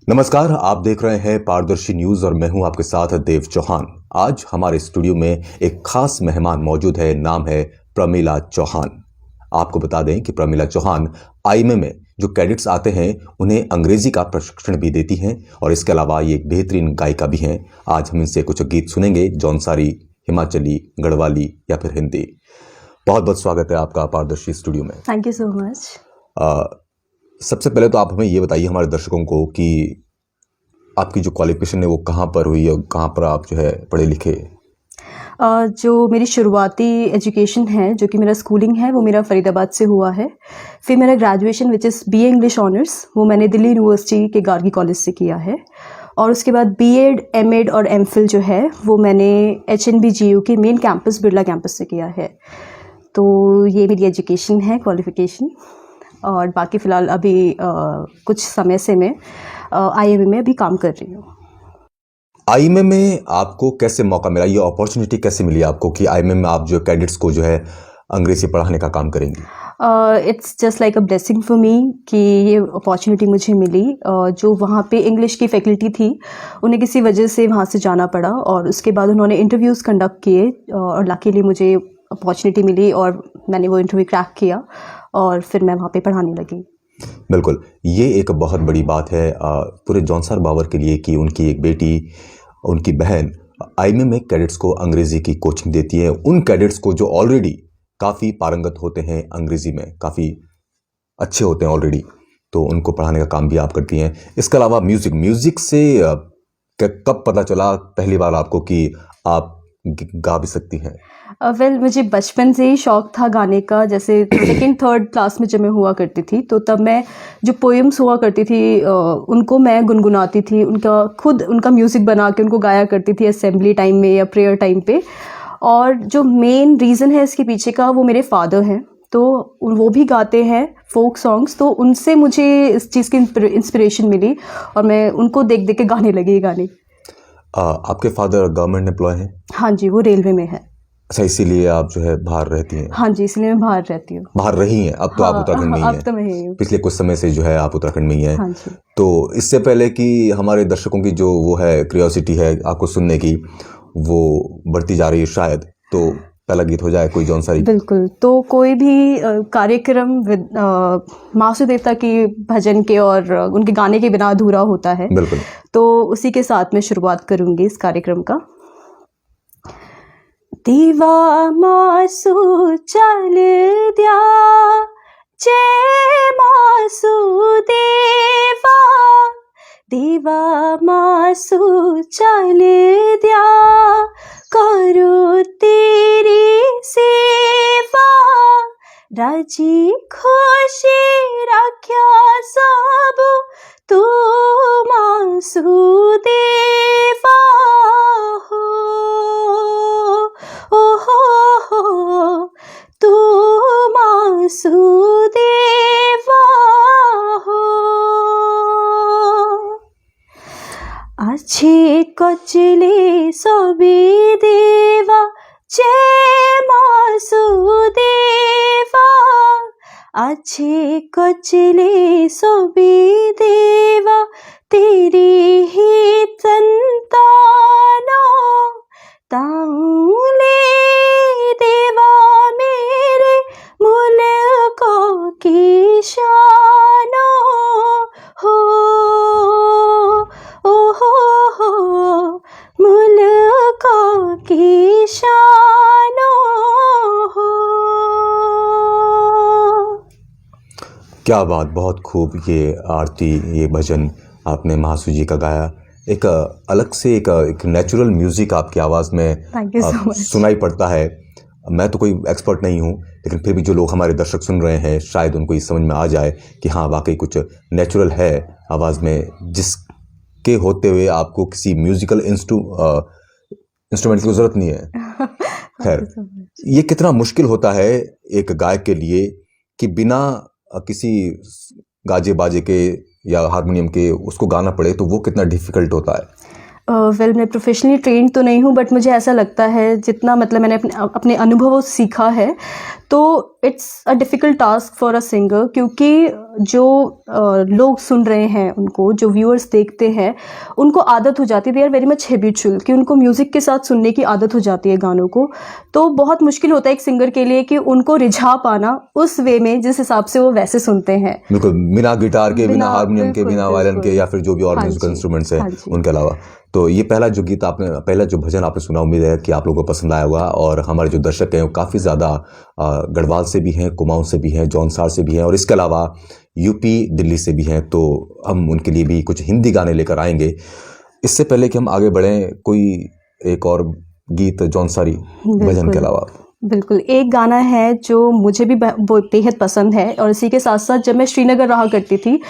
नमस्कार, आप देख रहे हैं पारदर्शी न्यूज और मैं हूं आपके साथ देव चौहान। आज हमारे स्टूडियो में एक खास मेहमान मौजूद है, नाम है प्रमीला चौहान। आपको बता दें कि प्रमीला चौहान आईएमए में जो कैडेट्स आते हैं उन्हें अंग्रेजी का प्रशिक्षण भी देती हैं और इसके अलावा ये एक बेहतरीन गायिका भी हैं। आज हम इनसे कुछ गीत सुनेंगे, जौनसारी, हिमाचली, गढ़वाली या फिर हिंदी। बहुत बहुत स्वागत है आपका पारदर्शी स्टूडियो में। Thank you so much. सबसे पहले तो आप हमें ये बताइए हमारे दर्शकों को कि आपकी जो क्वालिफिकेशन है वो कहाँ पर हुई और कहाँ पर आप जो है पढ़े लिखे? जो मेरी शुरुआती एजुकेशन है, जो कि मेरा स्कूलिंग है, वो मेरा फरीदाबाद से हुआ है। फिर मेरा graduation which is BA English honours, वो मैंने दिल्ली यूनिवर्सिटी के गार्गी कॉलेज से किया है। और उसके बाद बीएड, एमएड और एमफिल जो है वो मैंने HNBGU के मेन कैंपस बिरला कैंपस से किया है। तो ये मेरी एजुकेशन है, क्वालिफिकेशन। और बाकी फ़िलहाल अभी कुछ समय से मैं आईएमए में अभी काम कर रही हूँ। आईएमए में आपको कैसे मौका मिला, ये अपॉर्चुनिटी कैसे मिली आपको कि आईएमए में आप जो कैडेट्स को जो है अंग्रेजी पढ़ाने का काम करेंगी? It's just like a blessing for me कि ये अपॉर्चुनिटी मुझे मिली। जो वहाँ पे इंग्लिश की फैकल्टी थी, उन्हें किसी वजह से वहाँ से जाना पड़ा और उसके बाद उन्होंने इंटरव्यूज़ कंडक्ट किए और लकीली मुझे अपॉर्चुनिटी मिली और मैंने वो इंटरव्यू क्रैक किया और फिर मैं वहाँ पे पढ़ाने लगी। बिल्कुल, ये एक बहुत बड़ी बात है पूरे जौनसार बावर के लिए कि उनकी एक बेटी, उनकी बहन आईएमए में कैडेट्स को अंग्रेजी की कोचिंग देती है। उन कैडेट्स को जो ऑलरेडी काफ़ी पारंगत होते हैं अंग्रेजी में, काफ़ी अच्छे होते हैं ऑलरेडी, तो उनको पढ़ाने का काम भी आप करती हैं। इसके अलावा म्यूज़िक से कब पता चला पहली बार आपको कि आप गा भी सकती हैं? मुझे बचपन से ही शौक़ था गाने का। जैसे सेकेंड थर्ड क्लास में जब मैं हुआ करती थी तो तब मैं जो पोएम्स हुआ करती थी उनको मैं गुनगुनाती थी, उनका म्यूज़िक बना के उनको गाया करती थी असेंबली टाइम में या प्रेयर टाइम पे। और जो मेन रीज़न है इसके पीछे का, वो मेरे फादर हैं, तो वो भी गाते हैं फोक सॉन्ग्स, तो उनसे मुझे इस चीज़ की इंस्पिरेशन मिली और मैं उनको देख देख के गाने लगी ये गाने। आपके फादर गवर्नमेंट एम्प्लॉय हैं? हाँ जी, वो रेलवे में है। अच्छा, इसीलिए आप जो है बाहर रहती हैं? हाँ जी, इसलिए मैं बाहर रहती हूँ। बाहर रही हैं, अब तो हाँ, आप उत्तराखंड में ही हैं। अब तो मैं ही हूँ। पिछले कुछ समय से जो है आप उत्तराखंड में ही हैं। हाँ जी। तो इससे पहले कि हमारे दर्शकों की जो वो है क्यूरियोसिटी है आपको सुनने की, वो बढ़ती जा रही है शायद, तो पहला गीत हो जाए कोई जौनसारी। बिल्कुल। तो कोई भी कार्यक्रम महासू देवता की भजन के और उनके गाने के बिना अधूरा होता है। बिल्कुल। तो उसी के साथ मैं शुरुआत करूँगी इस कार्यक्रम का। देवा मासू चल दिया, जय मासू देवा, देवा मासू चल दिया, करो तेरी सेवा, राजी खुशी रख्या सब, तू मासू देवा हो, ओ हो, तू मासू देवा हो। अच्छे कचले सबी देवा, जय मासू देवा, अच्छे कचले सबी देवा, तेरी ही संतानो, ताऊले देवा मेरे मुल्कों की शानो हो, ओ हो, मुल्कों की शानो हो। क्या बात, बहुत खूब। ये आरती, ये भजन आपने महासू जी का गाया। एक अलग से एक नेचुरल म्यूज़िक आपकी आवाज़ में सुनाई पड़ता है। मैं तो कोई एक्सपर्ट नहीं हूँ, लेकिन फिर भी जो लोग हमारे दर्शक सुन रहे हैं शायद उनको ये समझ में आ जाए कि हाँ वाकई कुछ नेचुरल है आवाज़ में, जिसके होते हुए आपको किसी म्यूज़िकल इंस्ट्रूमेंट की ज़रूरत नहीं है। खैर, ये कितना मुश्किल होता है एक गायक के लिए कि बिना किसी गाजे बाजे के या हारमोनियम के उसको गाना पड़े, तो वो कितना डिफ़िकल्ट होता है? मैं प्रोफेशनली ट्रेंड तो नहीं हूँ, बट मुझे ऐसा लगता है जितना मतलब मैंने अपने अनुभवों से सीखा है, तो it's a difficult task for a singer, क्योंकि जो लोग सुन रहे हैं उनको, जो व्यूअर्स देखते हैं, उनको आदत हो जाती है, they are very much habitual, कि उनको म्यूज़िक के साथ सुनने की आदत हो जाती है गानों को। तो बहुत मुश्किल होता है एक सिंगर के लिए कि उनको रिझा पाना उस वे में जिस हिसाब से वो वैसे सुनते हैं। बिल्कुल, बिना गिटार के, बिना हारमोनियम के, बिल्कुल, बिना वायलिन के, बिल्कुल। या फिर जो भी और हाँ म्यूजिकल जी, इंस्ट्रूमेंट्स हैं हाँ जी। उनके अलावा। तो ये पहला जो गीत आपने, पहला जो भजन आपने सुना, उम्मीद है कि आप लोगों को पसंद आया होगा। और हमारे जो दर्शक हैं वो काफ़ी ज़्यादा गढ़वाल से भी हैं, कुमाऊं से भी हैं, जौनसार से भी हैं, और इसके अलावा यूपी, दिल्ली से भी हैं। तो हम उनके लिए भी कुछ हिंदी गाने लेकर आएंगे। इससे पहले कि हम आगे बढ़ें, कोई एक और गीत जौनसारी भजन के बिल्कुल, अलावा? बिल्कुल। एक गाना है जो मुझे भी बेहद पसंद है, और इसी के साथ-साथ जब मैं श्रीनगर रहा करती थी,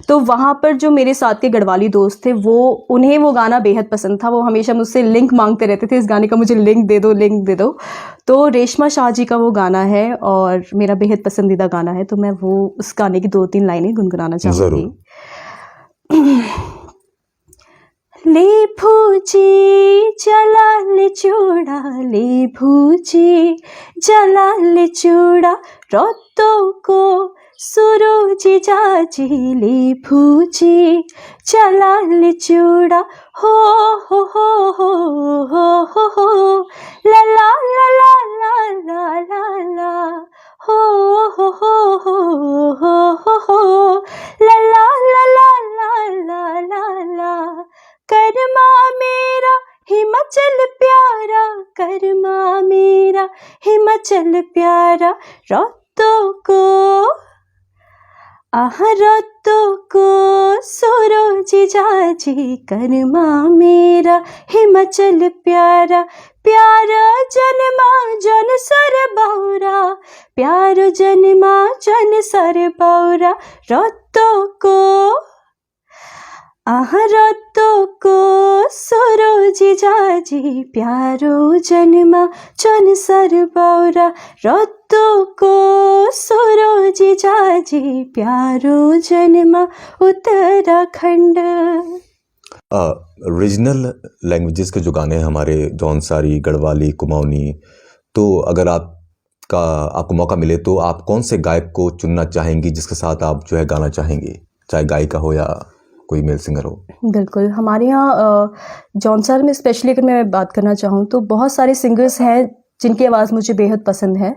तो वहाँ पर जो मेरे साथ के गढ़वाली दोस्त थे, उन्हें वो गाना बेहद पसंद था। वो हमेशा मुझसे लिंक माँगते रहते थे, इस गाने का मुझे लिंक दे दो, लिंक दे दो। तो रेशमा शाह जी का वो गाना है और मेरा बेहद पसंदीदा गाना है, तो मैं उस गाने की 2-3 लाइनें गुनगुनाना चाहूँगी। ज़रूर। ले भूजी जलाल चूड़ा, ले भूजी जलाल चूड़ा, रातों को सूरज जाजी, ले भूजी जलाल चूड़ा, हो हो हो हो हो ला ला ला ला ला ला ला, हो हो हो हो ला ला ला ला ला ला ला। कर्मा मेरा हिमाचल प्यारा, कर्मा मेरा हिमाचल प्यारा, रातों को रातों को सूरज जाजी, कर्मा मेरा हिमाचल प्यारा, प्यारा जन्मा जन सर बौरा, प्यार जन्मा जन सर बौरा, रातों को रातों को सूरज जाजी, प्यारो जन्मा जन सर बौरा, रातों को सूरज जाजी, प्यारो जन्मा उत्तराखंड। रीजनल लैंग्वेजेस के जो गाने हैं हमारे, जौनसारी, गढ़वाली, कुमाऊनी, तो अगर आपको मौका मिले तो आप कौन से गायक को चुनना चाहेंगी जिसके साथ आप जो है गाना चाहेंगी, चाहे गायिका हो या कोई मेल सिंगर हो? बिल्कुल, हमारे यहाँ जौनसार में स्पेशली अगर मैं बात करना चाहूँ तो बहुत सारे सिंगर्स हैं जिनकी आवाज़ मुझे बेहद पसंद है।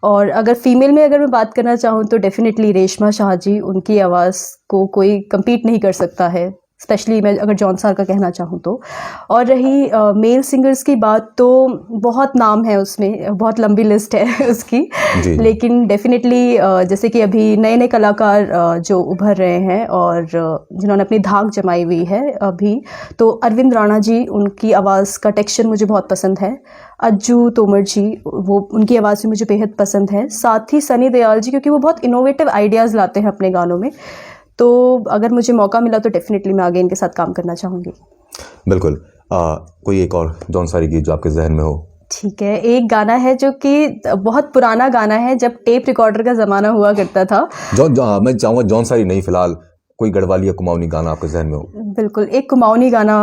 और अगर फीमेल में अगर मैं बात करना चाहूँ तो डेफिनेटली रेशमा शाह जी, उनकी आवाज़ को कोई कम्पीट नहीं कर सकता है, स्पेशली मैं अगर जौनसार का कहना चाहूँ तो। और रही मेल सिंगर्स की बात, तो बहुत नाम है उसमें, बहुत लंबी लिस्ट है उसकी। लेकिन डेफिनेटली जैसे कि अभी नए नए कलाकार जो उभर रहे हैं और जिन्होंने अपनी धाक जमाई हुई है अभी, तो अरविंद राणा जी, उनकी आवाज़ का टेक्सचर मुझे बहुत पसंद है। अज्जू तोमर जी, वो उनकी आवाज़ भी मुझे बेहद पसंद है। साथ ही सनी दयाल जी, क्योंकि वो बहुत इनोवेटिव आइडियाज़ लाते हैं अपने गानों में। तो अगर मुझे मौका मिला तो डेफिनेटली मैं आगे इनके साथ काम करना चाहूँगी। बिल्कुल। कोई एक और जौनसारी गीत जो आपके जहन में हो? ठीक है, एक गाना है जो कि बहुत पुराना गाना है, जब टेप रिकॉर्डर का ज़माना हुआ करता था। मैं चाहूँगा जौनसारी नहीं, फिलहाल कोई गढ़वाली या कुमाऊनी गाना आपके जहन में हो? बिल्कुल, एक कुमाऊनी गाना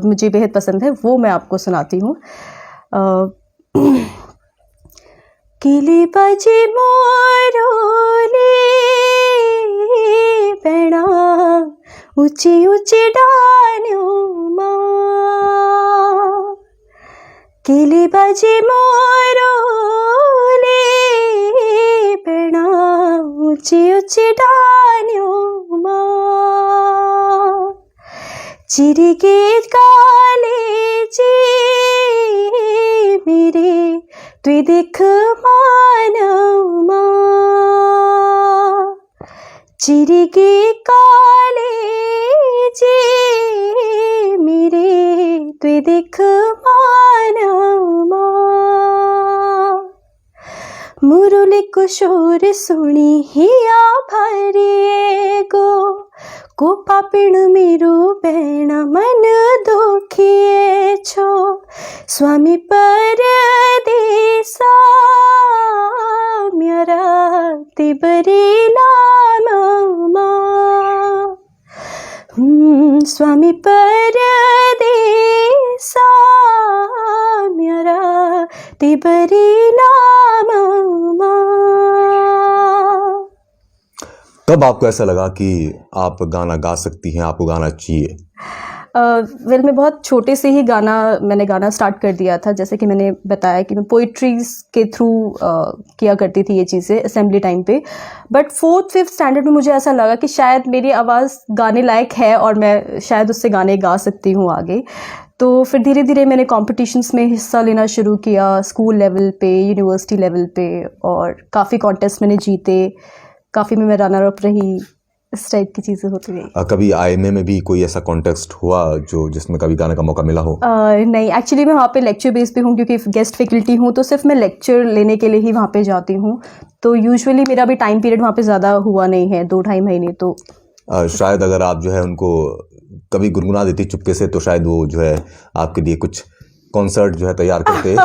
मुझे बेहद पसंद है, वो मैं आपको सुनाती हूँ। किले बाजे मोरोले बेड़ा, ऊंचे ऊंचे डालियों माँ, किले बाजे मोरोले बेड़ा, ऊंचे ऊंचे डालियों माँ, चिरगे काले जी मेरे, तू देख मानवा, चिरगे काले जी मेरे, तू देख मानवा, मुरली को शोर सुनी हिया भरिए गो, को पापिण मेरो बेणा मन दुखिए छो, स्वामी परदेसा म्यारा तिबरी लामा, स्वामी परदेसा म्यारा ते बरी नामा। कब आपको ऐसा लगा कि आप गाना गा सकती हैं, आपको गाना चाहिए? मैं बहुत छोटे से ही मैंने गाना स्टार्ट कर दिया था। जैसे कि मैंने बताया कि मैं पोइट्रीज के थ्रू किया करती थी ये चीज़ें असेंबली टाइम पे। बट 4th-5th स्टैंडर्ड में मुझे ऐसा लगा कि शायद मेरी आवाज़ गाने लायक है और मैं शायद उससे गाने गा सकती हूँ आगे। तो फिर धीरे धीरे मैंने कॉम्पिटिशन्स में हिस्सा लेना शुरू किया, स्कूल लेवल पे, यूनिवर्सिटी लेवल पे, और काफ़ी कॉन्टेस्ट मैंने जीते, काफ़ी में मैं रनर अप रही। इस टाइप की चीज़ें होती गई। कभी IMA में भी कोई ऐसा कॉन्टेस्ट हुआ जिसमें कभी गाने का मौका मिला हो? नहीं, एक्चुअली मैं वहाँ पे लेक्चर बेस पे हूँ, क्योंकि गेस्ट फैकल्टी हूँ, तो सिर्फ मैं लेक्चर लेने के लिए ही वहाँ पे जाती हूँ। तो यूजुअली मेरा भी टाइम पीरियड वहाँ पे ज़्यादा हुआ नहीं है, 2-2.5 महीने। तो शायद अगर आप जो है उनको कभी गुनगुना देती चुपके से, तो शायद वो जो है आपके लिए कुछ कॉन्सर्ट जो है तैयार करते।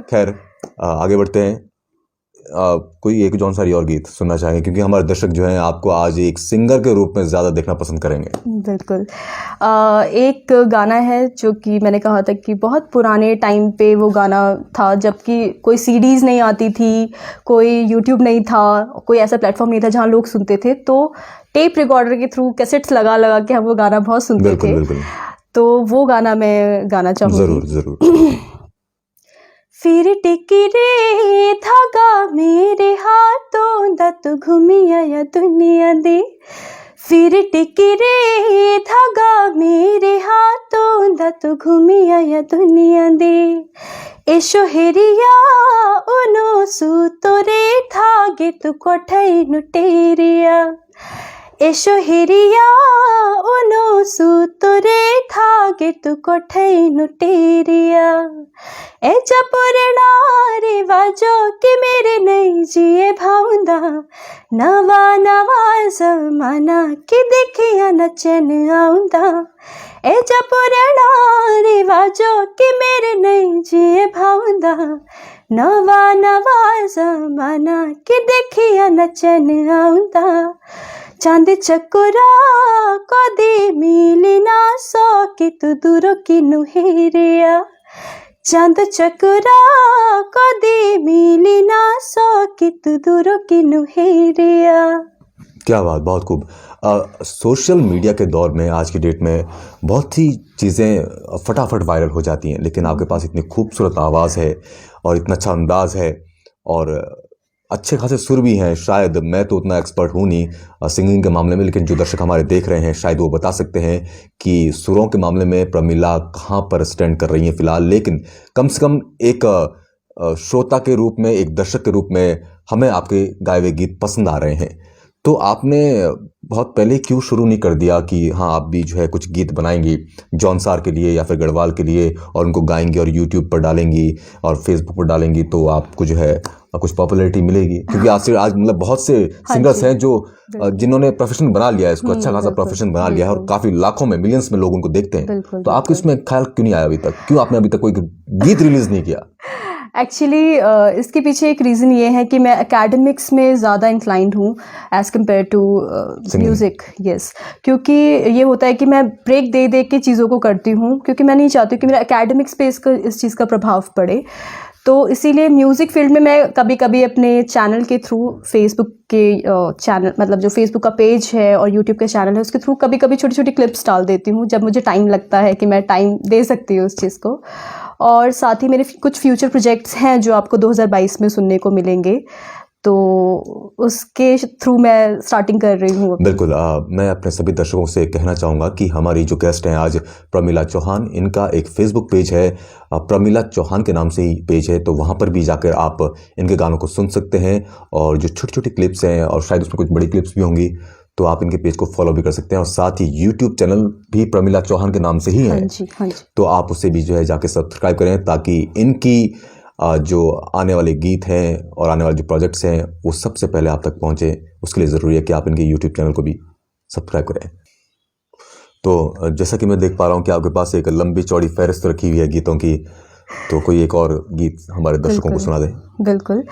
खैर, आगे बढ़ते हैं। कोई एक जौन सारी और गीत सुनना चाहेंगे, क्योंकि हमारे दर्शक जो हैं आपको आज एक सिंगर के रूप में ज़्यादा देखना पसंद करेंगे। बिल्कुल। एक गाना है जो कि मैंने कहा था कि बहुत पुराने टाइम पे वो गाना था, जबकि कोई सीडीज़ नहीं आती थी, कोई यूट्यूब नहीं था, कोई ऐसा प्लेटफॉर्म नहीं था जहाँ लोग सुनते थे। तो टेप रिकॉर्डर के थ्रू कैसेट्स लगा लगा के हम वो गाना बहुत सुनते थे। बिल्कुल। तो वो गाना मैं गाना चाहूँगी। ज़रूर। फिर टिकी रे धागा मेरे हाथों दा, तू घूमी आया दुनिया दे। फिर टिकी रे धागा मेरे हाथों दा, तू घूमी आया दुनिया दे। ए शोहरिया उनो सू तोरे धागे, तू कोठाई नुटेरिया। ए शोहरिया उनो सू तोरे धागे, तू कोठाई नुटेरिया। ए जपुरना रिवाजो कि मेरे नहीं जिए भाउंदा, नवा नवा जमाना कि देखिया नचन आउंदा। ए जपुरना रिवाजो कि मेरे नहीं जिए भाउंदा, नवा नवा जमाना कि देखिया नचन आउंदा। चांद चकोरा कदे मिलना सो कि तू दूरों की नुहेरिया। चांद चकोरा कदे मिलना सो कि तू दूरों की नुहेरिया। क्या बात, बहुत खूब। सोशल मीडिया के दौर में आज की डेट में बहुत सी चीज़ें फटाफट वायरल हो जाती हैं, लेकिन आपके पास इतनी खूबसूरत आवाज़ है और इतना अच्छा अंदाज़ है और अच्छे खासे सुर भी हैं। शायद मैं तो उतना एक्सपर्ट हूँ नहीं सिंगिंग के मामले में, लेकिन जो दर्शक हमारे देख रहे हैं शायद वो बता सकते हैं कि सुरों के मामले में प्रमिला कहाँ पर स्टैंड कर रही हैं फ़िलहाल। लेकिन कम से कम एक श्रोता के रूप में, एक दर्शक के रूप में हमें आपके गाए हुए गीत पसंद आ रहे हैं। तो आपने बहुत पहले क्यों शुरू नहीं कर दिया कि हाँ आप भी जो है कुछ गीत बनाएंगी जौनसार के लिए या फिर गढ़वाल के लिए, और उनको गाएंगी और यूट्यूब पर डालेंगी और फेसबुक पर डालेंगी, तो आपको जो है कुछ पॉपुलैरिटी मिलेगी? क्योंकि आज मतलब बहुत से सिंगर्स हैं जो जिन्होंने प्रोफेशन बना लिया है, इसको अच्छा खासा प्रोफेशन बना लिया है और काफ़ी लाखों में, मिलियंस में लोग उनको देखते हैं। तो आपको इसमें ख्याल क्यों नहीं आया अभी तक? क्यों आपने अभी तक कोई गीत रिलीज़ नहीं किया? एक्चुअली इसके पीछे एक रीज़न ये है कि मैं एकेडमिक्स में ज़्यादा इंक्लाइंड हूँ as compared to music. Yes, क्योंकि ये होता है कि मैं ब्रेक दे दे के चीज़ों को करती हूँ, क्योंकि मैं नहीं चाहती कि मेरा एकेडमिक्स पे इस चीज़ का प्रभाव पड़े। तो इसीलिए म्यूज़िक फील्ड में मैं कभी कभी अपने चैनल के थ्रू, फेसबुक के चैनल, मतलब जो फेसबुक का पेज है और यूट्यूब का चैनल है, उसके थ्रू कभी कभी छोटी छोटी क्लिप्स डाल देती हूँ जब मुझे टाइम लगता है कि मैं टाइम दे सकती हूँ उस चीज़ को। और साथ ही मेरे कुछ फ्यूचर प्रोजेक्ट्स हैं जो आपको 2022 में सुनने को मिलेंगे, तो उसके थ्रू मैं स्टार्टिंग कर रही हूँ। बिल्कुल। मैं अपने सभी दर्शकों से कहना चाहूँगा कि हमारी जो गेस्ट हैं आज प्रमिला चौहान, इनका एक फेसबुक पेज है, प्रमिला चौहान के नाम से ही पेज है, तो वहाँ पर भी जाकर आप इनके गानों को सुन सकते हैं। और जो छोटी छोटी क्लिप्स हैं और शायद उसमें कुछ बड़ी क्लिप्स भी होंगी, तो आप इनके पेज को फॉलो भी कर सकते हैं। और साथ ही यूट्यूब चैनल भी प्रमिला चौहान के नाम से ही है। हाँ जी। तो आप उससे भी जो है जाके सब्सक्राइब करें, ताकि इनकी जो आने वाले गीत हैं और आने वाले जो प्रोजेक्ट्स हैं वो सबसे पहले आप तक पहुंचे। उसके लिए ज़रूरी है कि आप इनके यूट्यूब चैनल को भी सब्सक्राइब करें। तो जैसा कि मैं देख पा रहा हूं कि आपके पास एक लंबी चौड़ी फहरिस्त रखी हुई है गीतों की, तो कोई एक और गीत हमारे दर्शकों को सुना दें। बिल्कुल।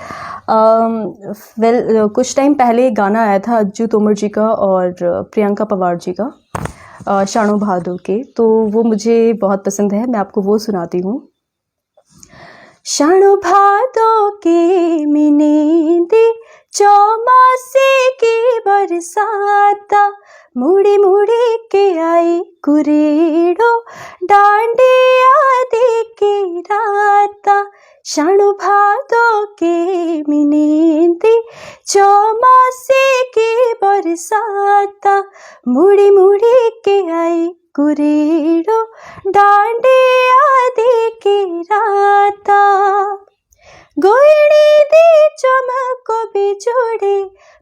कुछ टाइम पहले गाना आया था अज्जू तोमर जी का और प्रियंका पवार जी का, शाणो भादो के, तो वो मुझे बहुत पसंद है, मैं आपको वो सुनाती हूँ। शाणो भादों के मिनेंदी चौमासे की बरसाता मुड़ी मुड़ी के आई कुरेड़ो डांडिया दे के राता शाणो भादों के मिनेंदी चौमासे की बरसाता मुड़ी मुड़ी के आई कुरेड़ो डांडिया दे के राता गोइणी दी चमको बिजोड़े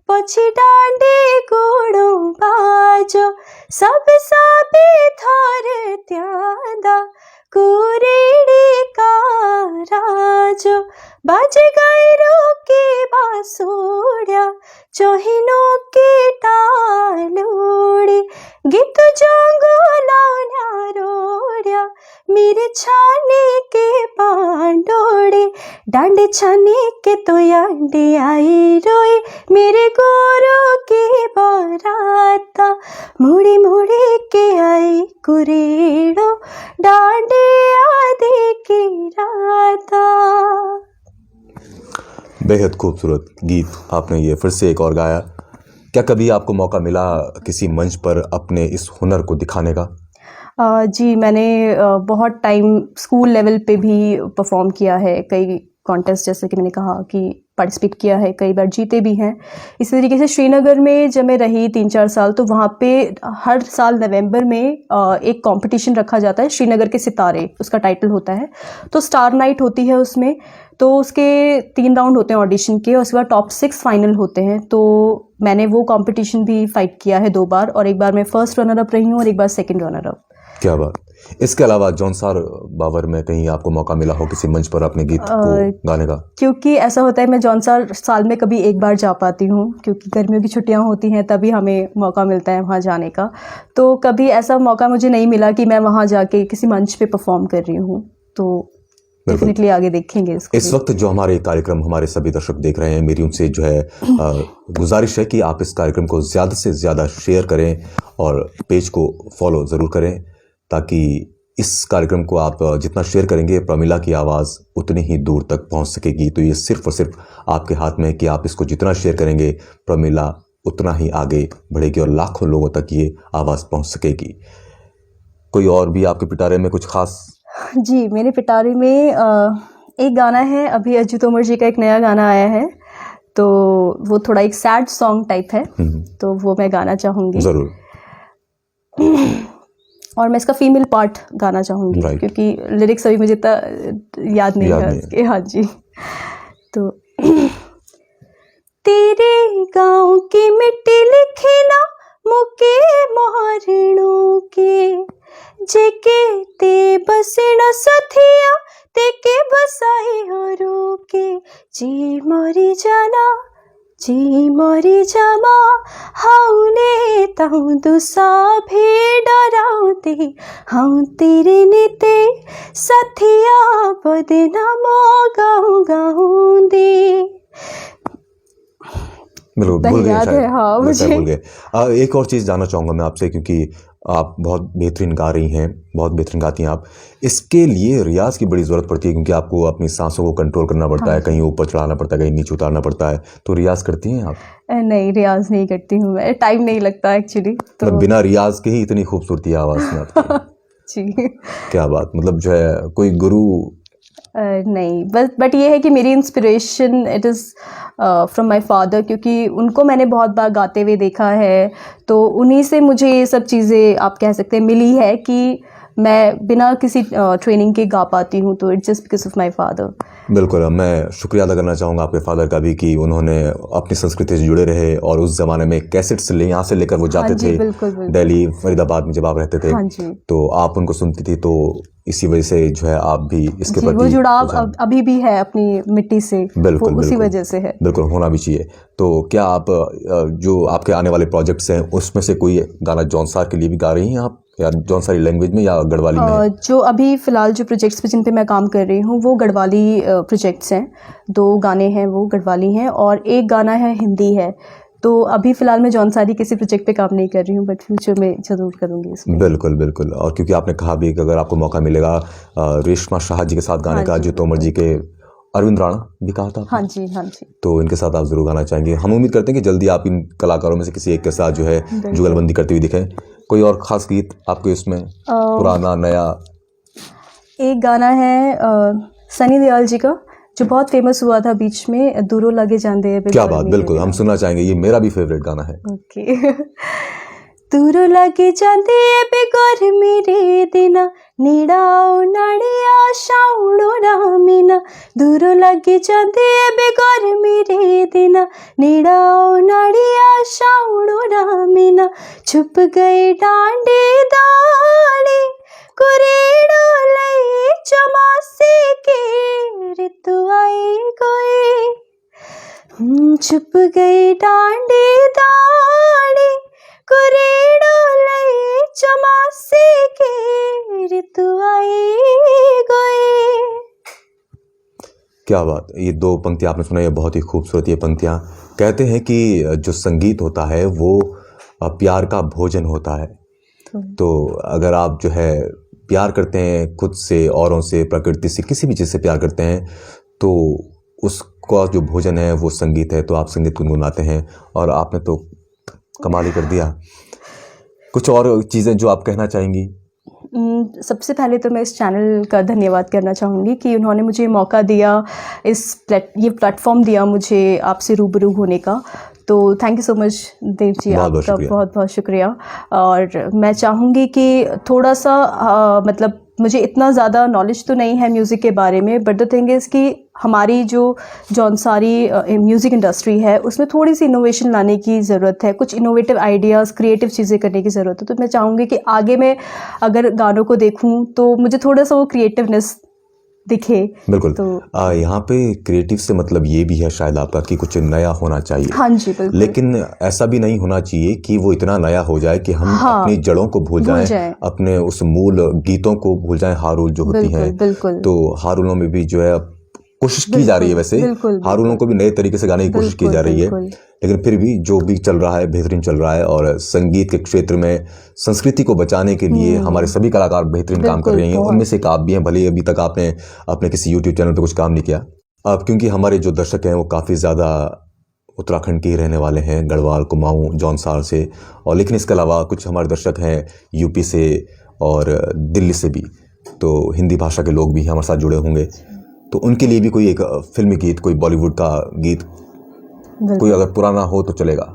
पछी डांडे गोड़ो बाजो सब साबे थोर त्यादा कुरेड़ी का राजो बाज गैरो के बासुड़िया चोहिनो के टालोड़ी गीत जोंगो लाउन्या रोड़िया मेरे छाने के पांडोड़े डांडे छाने के तो यांडे आई रोए मेरे गोरो के बाराता मुड़ी मुड़ी के आई कुरेड़ो डांडे आदे के राता। बेहद खूबसूरत गीत आपने ये फिर से एक और गाया। क्या कभी आपको मौका मिला किसी मंच पर अपने इस हुनर को दिखाने का? जी मैंने बहुत टाइम स्कूल लेवल पे भी परफॉर्म किया है, कई कॉन्टेस्ट जैसे कि मैंने कहा कि पार्टिसिपेट किया है, कई बार जीते भी हैं। इसी तरीके से श्रीनगर में जब मैं रही 3-4 साल तो वहाँ पे हर साल नवंबर में एक कंपटीशन रखा जाता है, श्रीनगर के सितारे उसका टाइटल होता है। तो स्टार नाइट होती है उसमें, तो उसके 3 राउंड होते हैं ऑडिशन के और उसके बाद टॉप 6 फाइनल होते हैं। तो मैंने वो कंपटीशन भी फाइट किया है 2 बार और एक बार मैं फर्स्ट रनर अप रही हूँ और एक बार सेकेंड रनर अप। क्या बात। इसके अलावा जौनसार बावर में कहीं आपको मौका मिला हो किसी मंच पर अपने गीत को गाने का? क्योंकि ऐसा होता है मैं जौनसार साल में कभी एक बार जा पाती हूँ, क्योंकि गर्मियों की छुट्टियाँ होती हैं तभी हमें मौका मिलता है वहाँ जाने का। तो कभी ऐसा मौका मुझे नहीं मिला कि मैं वहाँ जाके किसी मंच पे परफॉर्म कर रही हूँ। तो डेफिनेटली आगे देखेंगे इसको। इस वक्त जो हमारे कार्यक्रम हमारे सभी दर्शक देख रहे हैं, मेरी उनसे जो है गुजारिश है कि आप इस कार्यक्रम को ज़्यादा से ज़्यादा शेयर करें और पेज को फॉलो ज़रूर करें, ताकि इस कार्यक्रम को आप जितना शेयर करेंगे प्रमिला की आवाज़ उतनी ही दूर तक पहुंच सकेगी। तो ये सिर्फ और सिर्फ आपके हाथ में है कि आप इसको जितना शेयर करेंगे प्रमिला उतना ही आगे बढ़ेगी और लाखों लोगों तक ये आवाज़ पहुंच सकेगी। कोई और भी आपके पिटारे में कुछ खास? जी मेरे पिटारे में एक गाना है, अभी अजीत तोमर जी का एक नया गाना आया है, तो वो थोड़ा एक सैड सॉन्ग टाइप है, तो वो मैं गाना चाहूँगी ज़रूर। और मैं इसका फीमेल पार्ट गाना चाहूँगी क्योंकि लिरिक्स अभी मुझे इतना याद नहीं है उसके। हाँ जी। तो तेरे गाँव की मिट्टी लिखी ना मुके मोहरणों के जेके ते बसे न सथिया ते के बसाई हो रोके जी मरी जामा हाउने ताऊ दुसा भे डराउते हाउ तेरे नेते सथिया बदनामो गाँव गाँव दे। बिल्कुल भूल गए, हाँ मुझे भूल गए। एक और चीज़ जानना चाहूँगा मैं आपसे, क्योंकि आप बहुत बेहतरीन गा रही हैं, बहुत बेहतरीन गाती हैं आप। इसके लिए रियाज की बड़ी ज़रूरत पड़ती है, क्योंकि आपको अपनी सांसों को कंट्रोल करना पड़ता है, कहीं ऊपर चढ़ाना पड़ता है, कहीं नीचे उतारना पड़ता है। तो रियाज करती हैं आप? नहीं, रियाज नहीं करती हूँ मैं, टाइम नहीं लगता एक्चुअली। तो बिना रियाज के ही इतनी खूबसूरती आवाज़ में आपकी। जी क्या बात। मतलब जो है कोई गुरु नहीं, बट ये है कि मेरी inspiration it is from my father, क्योंकि उनको मैंने बहुत बार गाते हुए देखा है, तो उन्हीं से मुझे ये सब चीज़ें आप कह सकते हैं मिली है कि मैं बिना किसी ट्रेनिंग के गा पाती हूँ। तो it's just because of my father. बिल्कुल, मैं शुक्रिया अदा करना चाहूँगा आपके फादर का भी कि उन्होंने अपनी संस्कृति से जुड़े रहे और उस ज़माने में कैसेट्स यहाँ से लेकर वो जाते थे दिल्ली फरीदाबाद में जब आप रहते थे, तो आप उनको सुनती थी, तो इसी वजह से जो है आप भी इसके प्रति वो जुड़ाव अभी भी है अपनी मिट्टी से। बिल्कुल, उसी वजह से है। बिल्कुल, होना भी चाहिए। तो क्या आप जो आपके आने वाले प्रोजेक्ट्स हैं उसमें से कोई गाना जौनसार के लिए भी गा रही हैं आप, या जौनसारी लैंग्वेज में या गढ़वाली में? जो अभी फ़िलहाल जो प्रोजेक्ट्स पे जिन पे मैं काम कर रही हूँ वो गढ़वाली प्रोजेक्ट्स हैं। 2 गाने हैं वो गढ़वाली हैं और एक गाना है हिंदी है। तो अभी फ़िलहाल मैं जौनसारी किसी प्रोजेक्ट पे काम नहीं कर रही हूँ, बट फ्यूचर में ज़रूर करूँगी इसमें। बिल्कुल बिल्कुल। और क्योंकि आपने कहा भी कि अगर आपको मौका मिलेगा रेशमा शाह जी के साथ गाने का, अजीत तोमर जी के अरविंद राणा भी कहा था आपने? हाँ जी, हाँ जी। तो इनके साथ आप ज़रूर गाना चाहेंगे। हम उम्मीद करते हैं कि जल्दी आप इन कलाकारों में से किसी एक के साथ जो है जुगलबंदी करते हुए दिखें। कोई और ख़ास गीत आपके इसमें, पुराना नया? एक गाना है सनी देओल जी का, जो बहुत फेमस हुआ था बीच में, दूरों लगे जांदे है। क्या बात, बिल्कुल हम सुनना चाहेंगे, ये मेरा भी फेवरेट गाना है। ओके। दूरों लगे जांदे है बेगोर मेरे दिना, नीड़ाओ नाड़िया शाउड़ो रामीना। दूरों लगे जांदे है बेगोर मेरे दिना, नीड़ाओ नाड़िया शाउड़ो रामीना। छुप गए डांडे दाड़ी कुरेड़ो लई चमासे के ऋतु आई कोई। छुप गई डांडे दाड़ी कुरेड़ो लई चमासे के ऋतु आई कोई। क्या बात, ये दो पंक्तियाँ आपने सुना, ये बहुत ही खूबसूरत ये पंक्तियाँ। कहते हैं कि जो संगीत होता है वो प्यार का भोजन होता है। तो अगर आप जो है प्यार करते हैं खुद से, औरों से, प्रकृति से, किसी भी चीज़ से प्यार करते हैं, तो उसका जो भोजन है वो संगीत है। तो आप संगीत गुनगुनाते हैं और आपने तो कमाल ही कर दिया। कुछ और चीज़ें जो आप कहना चाहेंगी? सबसे पहले तो मैं इस चैनल का धन्यवाद करना चाहूँगी कि उन्होंने मुझे मौका दिया, ये प्लेटफॉर्म दिया मुझे आपसे रूबरू होने का। तो thank you so much Dev ji, आपका बहुत बहुत शुक्रिया। और मैं चाहूँगी कि थोड़ा सा मतलब मुझे इतना ज़्यादा नॉलेज तो नहीं है म्यूज़िक के बारे में, बट द थिंग इज़ कि हमारी जो जौनसारी म्यूज़िक इंडस्ट्री है उसमें थोड़ी सी इनोवेशन लाने की ज़रूरत है, कुछ इनोवेटिव आइडियाज़, क्रिएटिव चीज़ें करने की ज़रूरत है। तो मैं चाहूँगी कि आगे मैं अगर गानों को देखूँ तो मुझे थोड़ा सा वो क्रिएटिवनेस दिखे। बिल्कुल। तो यहाँ पे क्रिएटिव से मतलब ये भी है शायद आपका कि कुछ नया होना चाहिए। हाँ जी, बिल्कुल। लेकिन ऐसा भी नहीं होना चाहिए कि वो इतना नया हो जाए कि हम अपनी जड़ों को भूल जाएं, अपने उस मूल गीतों को भूल जाएं, हारुल जो होती हैं। बिल्कुल। तो हारुलों में भी जो है कोशिश की जा रही है, वैसे हारुलों को भी नए तरीके से गाने की कोशिश की जा रही है, लेकिन फिर भी जो भी चल रहा है बेहतरीन चल रहा है। और संगीत के क्षेत्र में संस्कृति को बचाने के लिए हमारे सभी कलाकार बेहतरीन काम कर रहे हैं। उनमें से एक आप भी हैं, भले ही अभी तक आपने अपने किसी यूट्यूब चैनल पर कुछ काम नहीं किया। अब क्योंकि हमारे जो दर्शक हैं वो काफ़ी ज़्यादा उत्तराखंड के ही रहने वाले हैं, गढ़वाल, कुमाऊँ, जौनसार से, और लेकिन इसके अलावा कुछ हमारे दर्शक हैं यूपी से और दिल्ली से भी। तो हिंदी भाषा के लोग भी हमारे साथ जुड़े होंगे, तो उनके लिए भी कोई एक फिल्मी गीत, कोई बॉलीवुड का गीत, कोई अगर पुराना हो तो चलेगा।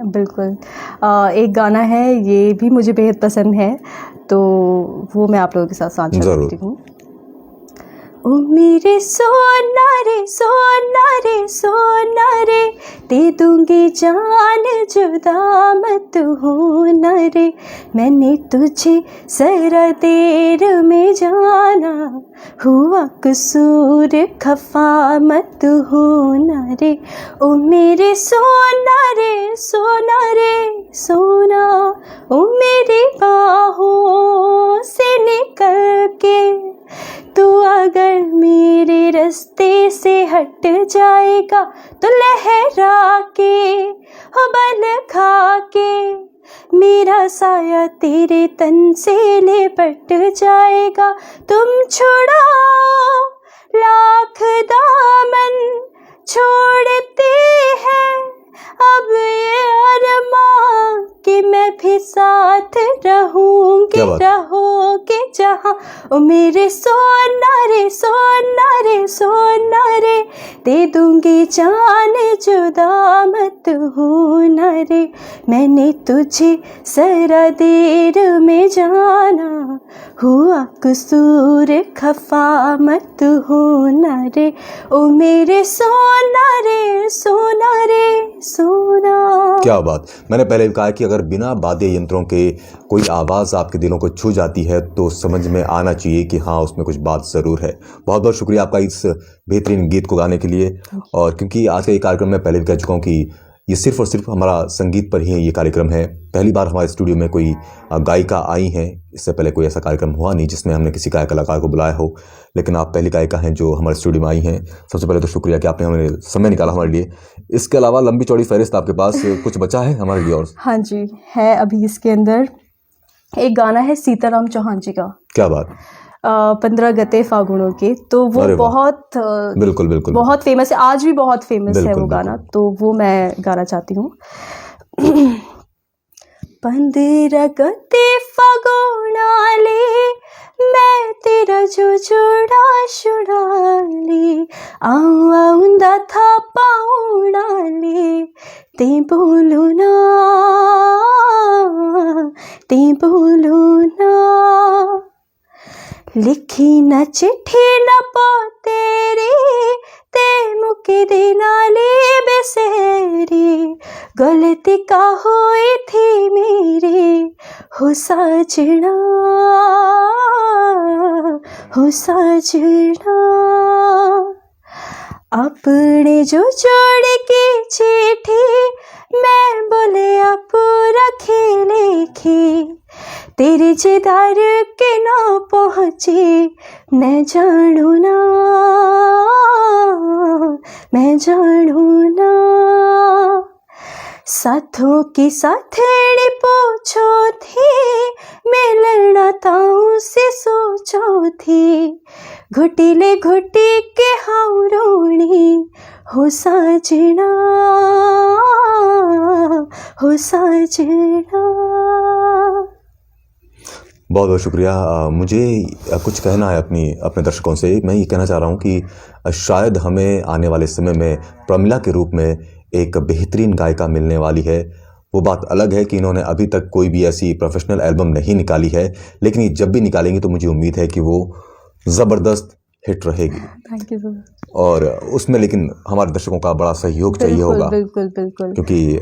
बिल्कुल। एक गाना है, ये भी मुझे बेहद पसंद है, तो वो मैं आप लोगों के साथ साझा करती हूँ। ओ मेरे सोना रे सोना रे सोना रे, दे दूंगी जान जुदा मत होना रे। मैंने तुझे जरा देर में जाना, हुआ कसूर खफा मत होना रे। ओ मेरे सोना रे सोना रे सोना, ओ मेरी बाहों से निकल के तू अगर मेरे रास्ते से हट जाएगा, तो लहरा के हो बल खा के मेरा साया तेरे तन से लिपट जाएगा। तुम छुड़ाओ लाख दामन छोड़ते हैं, अब ये अरमान कि मैं भी साथ रहूंगी, रहोगे जहाँ। ओ मेरे सोना रे सोना रे सोना रे, दे दूंगी जान जुदा मत होना रे। मैंने तुझे जरा देर में जाना, हुआ कसूर खफा मत होना रे। ओ मेरे सोना रे सोना रे सोना। क्या बात। मैंने पहले भी कहा कि अगर बिना वाद्य यंत्रों के कोई आवाज़ आपके दिलों को छू जाती है तो समझ में आना चाहिए कि हाँ उसमें कुछ बात ज़रूर है। बहुत बहुत शुक्रिया आपका इस बेहतरीन गीत को गाने के लिए। और क्योंकि आज का ये कार्यक्रम मैं पहले भी कह चुका हूँ कि ये सिर्फ और सिर्फ हमारा संगीत पर ही ये कार्यक्रम है। पहली बार हमारे स्टूडियो में कोई गायिका आई हैं, इससे पहले कोई ऐसा कार्यक्रम हुआ नहीं जिसमें हमने किसी गायक कलाकार को बुलाया हो, लेकिन आप पहली गायिका हैं जो हमारे स्टूडियो में आई हैं। सबसे पहले तो शुक्रिया कि आपने हमें समय निकाला हमारे लिए। इसके अलावा लंबी चौड़ी फहरिस्त आपके पास कुछ बचा है हमारे लिए? और हाँ जी है, अभी इसके अंदर एक गाना है सीताराम चौहान जी का। क्या बात। 15 गते फागुनों के, तो वो अरे वाह। बहुत बिल्कुल बिल्कुल बहुत फेमस है, आज भी बहुत फेमस है बिल्कुल, वो गाना, बिल्कुल। तो वो मैं गाना चाहती हूँ। 15 गते फागुनाले मैं तेरा जो जोड़ा छुड़ाली, आऊं आऊंदा था पाउणाले, ते बोलू ना, ते बोलू ना, लिखी न चिट्ठी न तेरी, ते मुके दे नाले बेसेरी, गलती का हुई थी मेरी, हो साजना, हो साजना, अपने जो जोड़ की चिट्ठी मैं बोले आप रखे लिखी, तेरे जिदार के ना पहुँची, मैं जानू ना, मैं जानू ना, साथों की साथड़ी पूछो थी, मैं लड़ना ताऊं से सोचो थी, घुटीले घुटी के हाउ रोणी, हो साजना, हो साजना। बहुत बहुत शुक्रिया। मुझे कुछ कहना है अपने दर्शकों से। मैं ये कहना चाह रहा हूँ कि शायद हमें आने वाले समय में प्रमिला के रूप में एक बेहतरीन गायिका मिलने वाली है। वो बात अलग है कि इन्होंने अभी तक कोई भी ऐसी प्रोफेशनल एल्बम नहीं निकाली है, लेकिन ये जब भी निकालेंगी तो मुझे उम्मीद है कि वो ज़बरदस्त हिट रहेगी। Thank you so much. और उसमें लेकिन हमारे दर्शकों का बड़ा सहयोग चाहिए होगा, बिल्कुल बिल्कुल। क्योंकि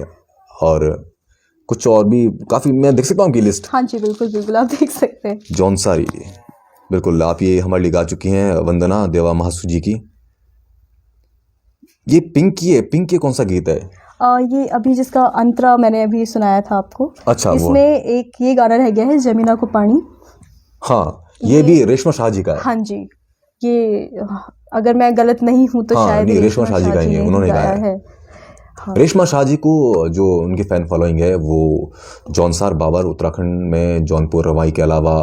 और कुछ और भी काफ़ी मैं देख सकता हूँ कि लिस्ट। हाँ जी बिल्कुल बिल्कुल, आप देख सकते हैं। जौनसारी, बिल्कुल आप ये हमारे लिए गा चुकी हैं वंदना देवा महासू जी की। ये पिंक ये कौन सा गीत है? ये अभी जिसका अंतरा मैंने अभी सुनाया था आपको, अच्छा, वो इसमें एक ये गाना रह गया है, जमीना को पानी। हाँ, ये भी रेशमा शाह जी का है। हाँ जी, ये अगर मैं गलत नहीं हूँ तो हाँ, शायद नहीं, रेशमा शाह जी का ही है, उन्होंने गाया है। हाँ। रेशमा शाह जी को जो उनकी फ़ैन फॉलोइंग है वो जौनसार बाबर उत्तराखंड में, जौनपुर रवाई के अलावा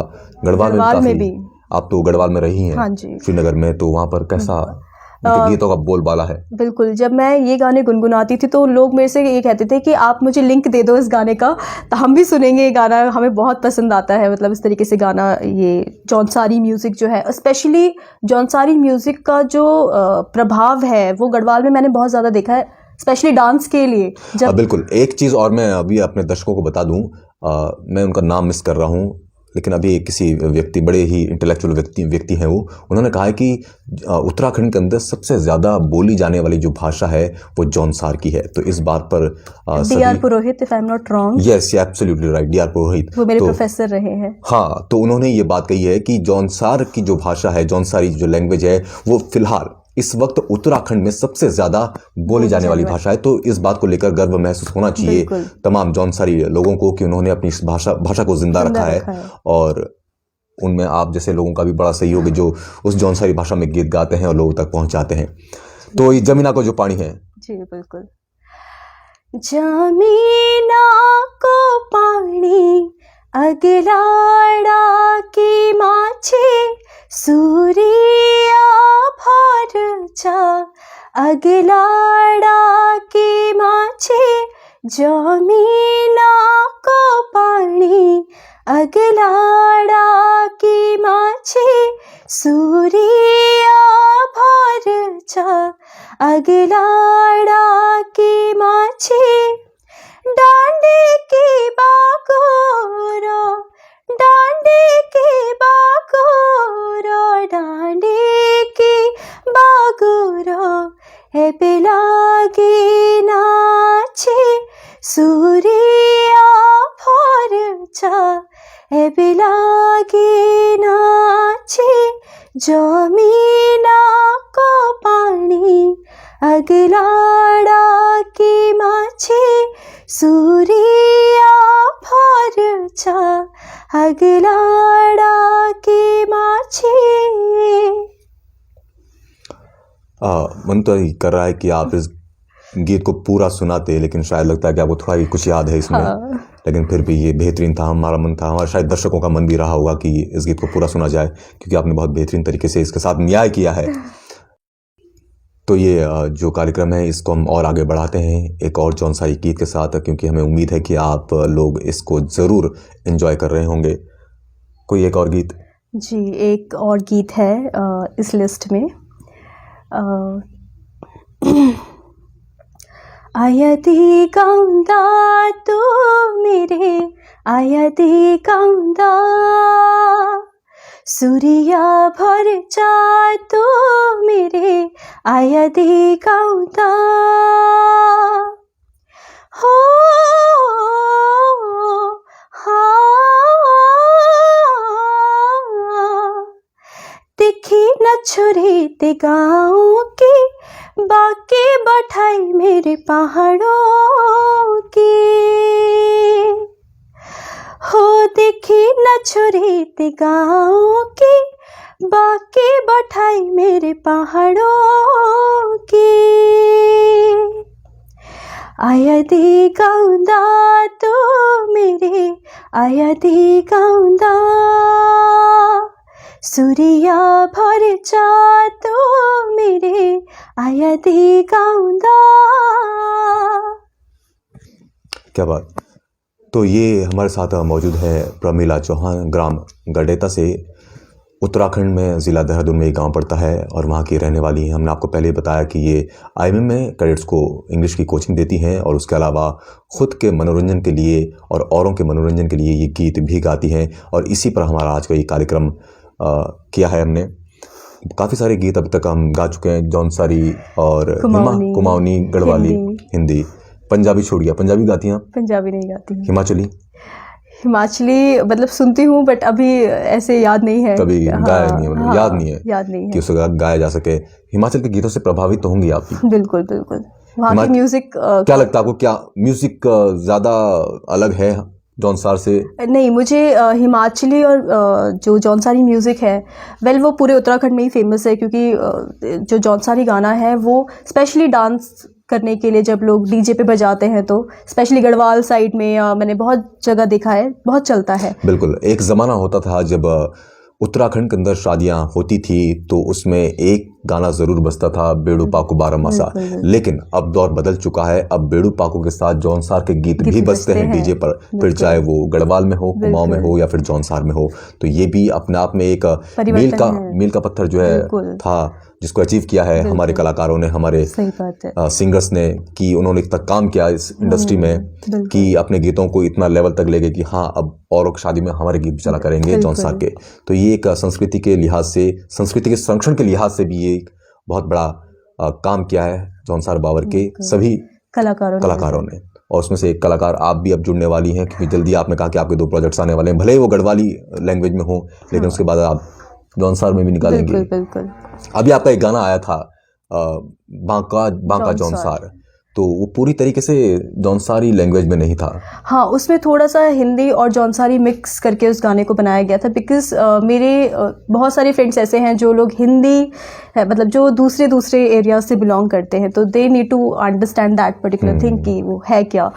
गढ़वाल में भी। आप तो गढ़वाल में रही हैं। हाँ जी। श्रीनगर में, तो वहाँ पर कैसा उनके गीतों का बोलबाला है? बिल्कुल, जब मैं ये गाने गुनगुनाती थी तो लोग मेरे से ये कहते थे कि आप मुझे लिंक दे दो इस गाने का, तो हम भी सुनेंगे ये गाना, हमें बहुत पसंद आता है। मतलब इस तरीके से गाना, ये जौनसारी म्यूज़िक जो है, स्पेशली जौनसारी म्यूज़िक का जो प्रभाव है वो गढ़वाल में मैंने बहुत ज़्यादा देखा है, स्पेशली डांस के लिए। जब बिल्कुल, एक चीज़ और मैं अभी अपने दर्शकों को बता दूं, मैं उनका नाम मिस कर रहा हूं, लेकिन अभी किसी व्यक्ति, बड़े ही इंटेलेक्चुअल व्यक्ति हैं वो, उन्होंने कहा है कि उत्तराखंड के अंदर सबसे ज़्यादा बोली जाने वाली जो भाषा है वो जौनसार की है। तो इस बात पर D R. Purohit, if I am not wrong. Yes, absolutely right, D R. Purohit, वो मेरे प्रोफेसर रहे हैं। हाँ, तो उन्होंने ये बात कही है कि जौनसार की जो भाषा है, जौनसारी जो लैंग्वेज है, वो फिलहाल इस वक्त उत्तराखंड में सबसे ज्यादा बोली जाने वाली भाषा है। तो इस बात को लेकर गर्व महसूस होना चाहिए तमाम जौनसारी लोगों को कि उन्होंने अपनी इस भाषा को जिंदा रखा है, और उनमें आप जैसे लोगों का भी बड़ा सहयोग है जो उस जौनसारी भाषा में गीत गाते हैं और लोगों तक पहुंचाते हैं। तो ये जमीना को जो पानी है, जी बिल्कुल। जमीना को पाणी अगलाड़ा की माछी, सूर्या भरचा अगलाड़ा की माछी, जमीना को पाणी अगलाड़ा की माछी, सूर्या भरचा अगलाड़ा की माछी, डांडे की बागोरा, डांडे की बागोरा, डांडे की बागोरा, है बिलागी नाचे, सूर्या भरचा है बिलागी नाचे, जमीना को पानी अगलाड़ा की माछी, सूर्या भरचा अगलाड़ा की माछी। मन तो यही कर रहा है कि आप इस गीत को पूरा सुनाते, लेकिन शायद लगता है कि आपको थोड़ा ही कुछ याद है इसमें। हाँ। लेकिन फिर भी ये बेहतरीन था, हमारा मन था, हमारा शायद दर्शकों का मन भी रहा होगा कि इस गीत को पूरा सुना जाए, क्योंकि आपने बहुत बेहतरीन तरीके से इसके साथ न्याय किया है। तो ये जो कार्यक्रम है इसको हम और आगे बढ़ाते हैं एक और जौनसारी गीत के साथ, क्योंकि हमें उम्मीद है कि आप लोग इसको ज़रूर एंजॉय कर रहे होंगे। कोई एक और गीत? जी, एक और गीत है इस लिस्ट में। आयती गाउँदा तू मेरे, आयती गाउँदा सूर्य भर जातो मेरे, आयती गाउँदा हो देखी न छोरे ते गाँव की, बाकी बठाई मेरे पहाड़ों की, हो देखी न छोरे ते गाँव की, बाकी बठाई मेरे पहाड़ों की। आयती गाउँदा तू मेरे, आयती गाउँदा सूर्य भर जातो मेरे, आयती गाउँदा। क्या बात। तो ये हमारे साथ मौजूद है प्रमिला चौहान, ग्राम गडेता से। उत्तराखंड में ज़िला देहरादून में एक गांव पड़ता है और वहाँ की रहने वाली हैं। हमने आपको पहले ही बताया कि ये आईएमएम में कैडेट्स को इंग्लिश की कोचिंग देती हैं और उसके अलावा ख़ुद के मनोरंजन के लिए और औरों के मनोरंजन के लिए ये गीत भी गाती हैं। और इसी पर हमारा आज का ये कार्यक्रम किया है हमने। काफ़ी सारे गीत अब तक हम गा चुके हैं, जौनसारी और कुमाऊनी, गढ़वाली, हिंदी। पंजाबी छोड़ गया, पंजाबी गाती हैं आप? पंजाबी नहीं गाती। हिमाचली? हिमाचली मतलब सुनती हूँ, बट अभी ऐसे याद नहीं है, कभी गाया नहीं है, मतलब याद नहीं है कि उसको गाया जा सके। हिमाचल के गीतों से प्रभावित तो होंगी आप भी? बिल्कुल बिल्कुल। वहाँ की म्यूजिक क्या लगता है आपको, क्या म्यूजिक ज़्यादा अलग है जौनसार से? नहीं, मुझे हिमाचली और जो जौनसारी म्यूज़िक है, वेल वो पूरे उत्तराखंड में ही फेमस है, क्योंकि जो जौनसारी गाना है वो स्पेशली डांस करने के लिए जब लोग डीजे पे बजाते हैं, तो स्पेशली गढ़वाल साइड में मैंने बहुत जगह देखा है, बहुत चलता है। बिल्कुल। एक ज़माना होता था जब उत्तराखंड के अंदर शादियां होती थी तो उसमें एक गाना ज़रूर बजता था, बेड़ू पाकू बारह मासा। लेकिन अब दौर बदल चुका है, अब बेड़ू पाकू के साथ जौनसार के गीत भी बजते हैं डीजे पर, फिर चाहे वो गढ़वाल में हो, कुमाऊं में हो या फिर जौनसार में हो। तो ये भी अपने आप में एक मील का पत्थर जो है था, जिसको अचीव किया है हमारे कलाकारों ने, हमारे सिंगर्स ने, कि उन्होंने इतना काम किया इस इंडस्ट्री में कि अपने गीतों को इतना लेवल तक ले गए कि हाँ अब औरों की शादी में हमारे गीत चला करेंगे जौनसार के। तो ये एक संस्कृति के लिहाज से, संस्कृति के संरक्षण के लिहाज से भी ये एक बहुत बड़ा काम किया है जौनसार बावर के सभी कलाकारों ने। और उसमें से एक कलाकार आप भी अब जुड़ने वाली हैं, क्योंकि जल्दी आपने कहा कि आपके 2 प्रोजेक्ट्स आने वाले हैं, भले ही वो गढ़वाली लैंग्वेज में हो, लेकिन उसके बाद आप जौनसार में भी निकालेंगे। बिल्कुल। अभी आपका एक गाना आया था बांका जौनसार, तो वो पूरी तरीके से जौनसारी लैंग्वेज में नहीं था। हाँ, उसमें थोड़ा सा हिंदी और जौनसारी मिक्स करके उस गाने को बनाया गया था, बिकॉज मेरे बहुत सारे फ्रेंड्स ऐसे हैं जो लोग हिंदी है, मतलब जो दूसरे एरियाज से बिलोंग करते हैं, तो they need to understand that particular thing कि वो है क्या,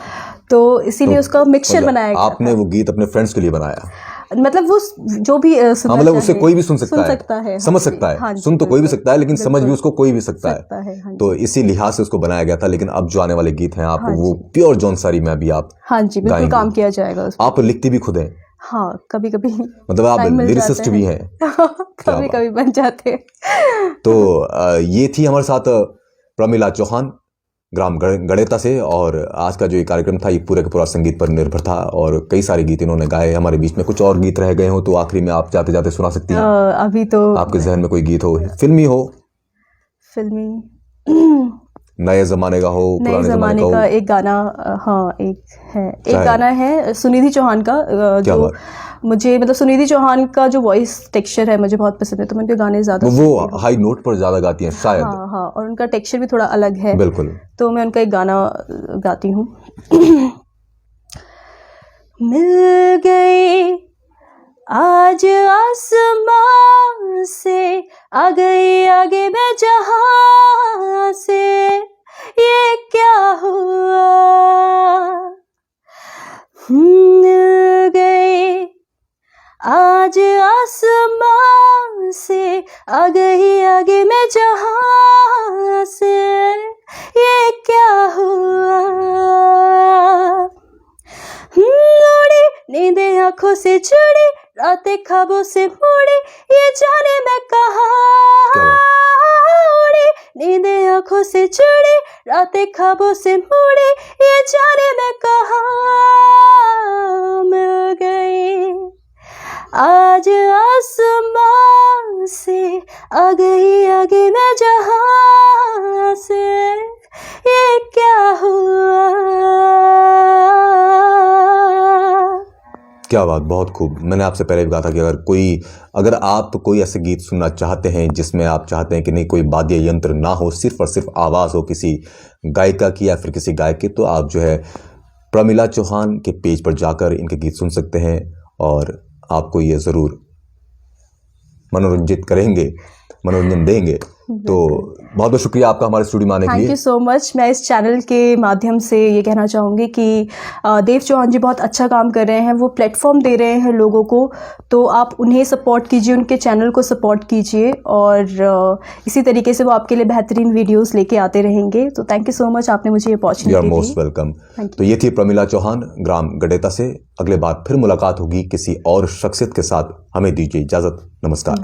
तो इसीलिए उसका मिक्सचर बनाया गया। आपने वो गीत अपने फ्रेंड्स के लिए बनाया? मतलब वो जो भी हाँ, मतलब उसे कोई भी सुन सकता है, समझ सकता है। हाँ, सुन तो कोई भी सकता है, लेकिन समझ भी उसको कोई भी सकता है। हाँ, तो इसी लिहाज से उसको बनाया गया था। लेकिन अब जो आने वाले गीत हैं आप वो प्योर जौनसारी में अभी आप हाँ जी बिल्कुल काम किया जाएगा। आप लिखती भी खुद हैं? हाँ, कभी कभी, मतलब आप लिरिसिस्ट भी हैं? कभी कभी बन जाते हैं। तो ये थी हमारे साथ प्रमिला चौहान, ग्राम गडेता से। और आज का जो ये कार्यक्रम था ये पूरे का पूरा संगीत पर निर्भर था और कई सारे गीत इन्होंने गाए। हमारे बीच में कुछ और गीत रह गए हो तो आखिरी में आप जाते जाते सुना सकती हैं? अभी तो आपके जहन में कोई गीत हो, फिल्मी हो, फिल्मी नए जमाने का हो, पुराने जमाने का एक गाना, हाँ एक गाना है सुनिधि चौहान का, जो मुझे मतलब सुनिधि चौहान का जो वॉइस टेक्सचर है मुझे बहुत पसंद है, तो मैं उनके गाने ज्यादा वो हाई नोट पर ज्यादा गाती हैं शायद। हाँ, और उनका टेक्सचर भी थोड़ा अलग है। बिल्कुल। तो मैं उनका एक गाना गाती हूँ। मिल गए आज आसमां से, आ गई आगे मैं जहां से, ये क्या हुआ। मिल गए आज आसमां से, आ गई आगे मैं जहां से, ये क्या हुआ। उड़ी नींदें आंखों से चढ़ी, रातें ख्वाबों से मुड़ी, ये जाने मैं कहाँ। उड़ी नींदें आंखों से चढ़ी, रातें ख्वाबों से मुड़ी, ये जाने मैं कहाँ। मिल गई आज आसमां से, आ गई आगे मैं जहां से, ये क्या हुआ। क्या बात, बहुत खूब। मैंने आपसे पहले भी कहा था कि अगर आप कोई ऐसे गीत सुनना चाहते हैं जिसमें आप चाहते हैं कि नहीं कोई वाद्य यंत्र ना हो, सिर्फ और सिर्फ आवाज़ हो किसी गायिका की या फिर किसी गायक की, तो आप जो है प्रमिला चौहान के पेज पर जाकर इनके गीत सुन सकते हैं और आपको ये ज़रूर मनोरंजित करेंगे, मनोरंजन देंगे। तो बहुत बहुत शुक्रिया आपका हमारे स्टूडियो में आने के लिए। Thank you so much. मैं इस चैनल के माध्यम से ये कहना चाहूँगी कि देव चौहान जी बहुत अच्छा काम कर रहे हैं, वो प्लेटफॉर्म दे रहे हैं लोगों को, तो आप उन्हें सपोर्ट कीजिए, उनके चैनल को सपोर्ट कीजिए और इसी तरीके से वो आपके लिए बेहतरीन वीडियोस लेके आते रहेंगे। तो थैंक यू सो मच, आपने मुझे ये अपॉर्चुनिटी दी। You are most welcome. तो ये थी प्रमिला चौहान ग्राम गडेता से। अगले बार फिर मुलाकात होगी किसी और शख्सियत के साथ। हमें दीजिए इजाज़त। नमस्कार।